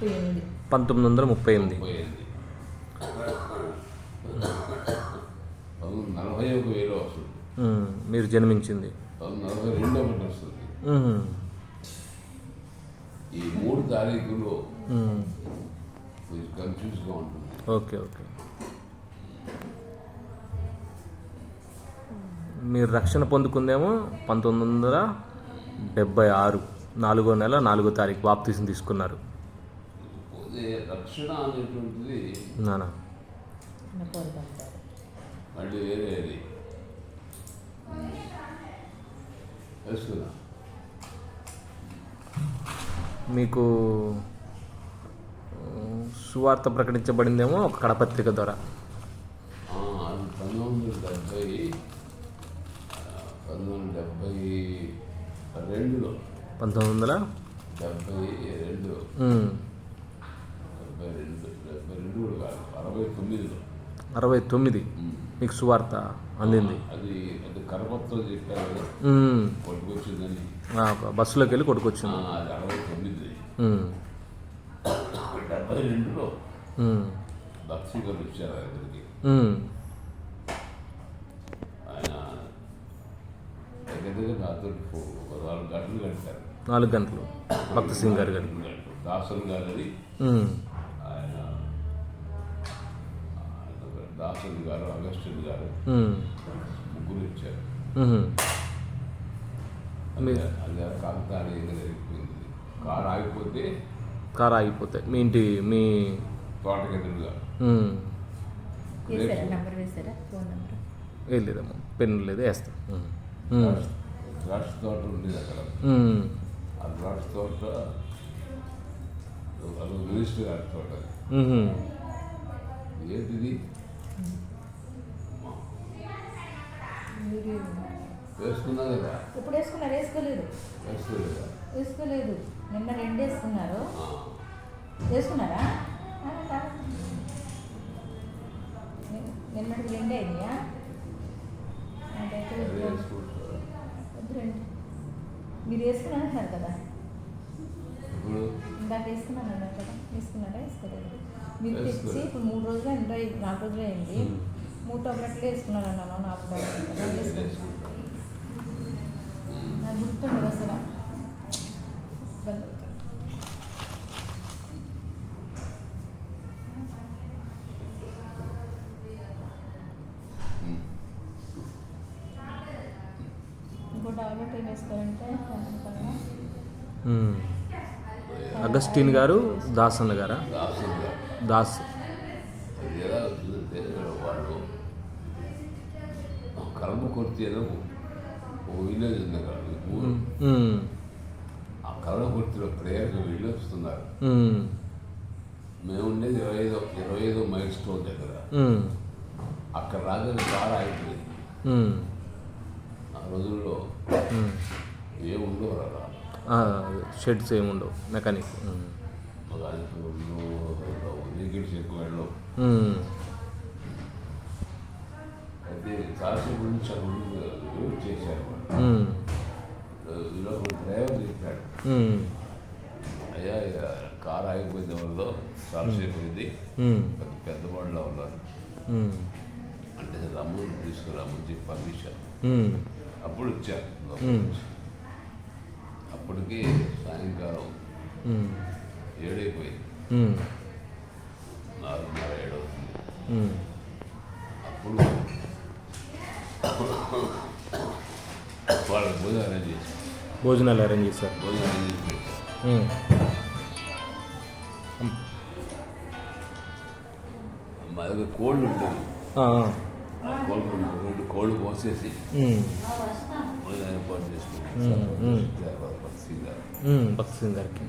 1938. 41,000 వస్తుంది. మీరు జన్మించింది 42 వస్తుంది. ఈ 3 తారీఖులు కొంచెం కన్ఫ్యూజ్గా ఉంటుంది. ఓకే. మీరు రక్షణ పొందుకుందేమో 1976 4వ నెల 4వ తారీఖు బాప్తిసం తీసుకున్నారు. రక్షణ అనేటువంటిది నానా మళ్ళీ వేరే తెలుసుకున్నా. మీకు సువార్త ప్రకటించబడిందేమో ఒక కడపత్రిక ద్వారా. 1972 69 మీకు సువార్త అందింది. అది కరపత్రం చెప్పారు, కొట్టుకొచ్చిందని బస్సులోకి వెళ్ళి కొట్టుకొచ్చింది. అది 69. 72లో భక్తి గారు వచ్చారు దగ్గరికి. ఆయన దగ్గర నాతో 4 గంటలు గడిపారు. 4 గంటలు భక్తి సింగ్ గారు దాసన్ గారు, ఆయన దాసన్ గారు, అగస్టిన్ గారు ముగ్గురు ఇచ్చారు. అది కాంతాన్ని జరిగిపోయింది. కారు ఆగిపోతే మీ తోటకి ఎదురుగా లేదమ్మా, పెన్ను లేదు, వేస్తాం. ద్రాక్ష తోట ఉండేది అక్కడ. ఆ ద్రాక్ష తోట అది మినిస్టర్ గారి తోట. ఏంటిది వేసుకున్నా కదా? ఇప్పుడు వేసుకోలేదా? నిన్న 2 వేసుకున్నారు. వేసుకున్నారా? నిన్నటికి 2 అయినాయా? మీరు వేసుకున్నారంటున్నారు కదా? ఇందాక వేసుకున్నాను అన్నారు కదా, వేసుకున్నారా? వేసుకోలేదు. మీరు తెచ్చి ఇప్పుడు 3 రోజులు 4 రోజులు అయింది. 3 టాబ్లెట్లు వేసుకున్నాను అన్నాను. 4 టాబ్లెట్లు నాకు గుర్తుండదు అసలు. ఇంకో టాబ్లెట్ ఏం వేసుకోవాలంటే అగస్టిన్ గారు, దాసన్ గారా? దాస్ వాళ్ళు కలము కొర్తి ఏదో ఓ విలేజ్ ఉంది అక్కడ. ఆ కలము కొర్తిలో ప్రేయర్కి వెళ్ళి వస్తున్నారు. మేము ఉండేది 25 మైల్ స్టోన్ దగ్గర. అక్కడ రాగానే కారు అయిపోయింది. ఆ రోజుల్లో ఏముండవు రా, షెడ్స్ ఏముండవు, మెకానిక్ వెహికల్స్ ఎక్కువ వెళ్ళవు. అయితే చాలాసేపు నుంచి అక్కడ చేశారు. డ్రైవర్ చెప్పాడు, అయ్యా కారు ఆగిపోయిన వాళ్ళు చాలాసేపు అయింది, పెద్దవాళ్ళలో ఉన్నారు అంటే రమ్మని తీసుకురామని చెప్పి పంపించారు. అప్పుడు వచ్చారు. అప్పటికి సాయంకాలం 7 అయిపోయింది. 4:30-7 అవుతుంది. అప్పుడు వాళ్ళకి భోజనాలు అరేంజ్ చేశారు. మా దగ్గర కోళ్ళు ఉంటుంది. కోళ్ళు పోసేసి ఏర్పాటు చేసుకుంటాం. భక్తి సింగ్ గారికి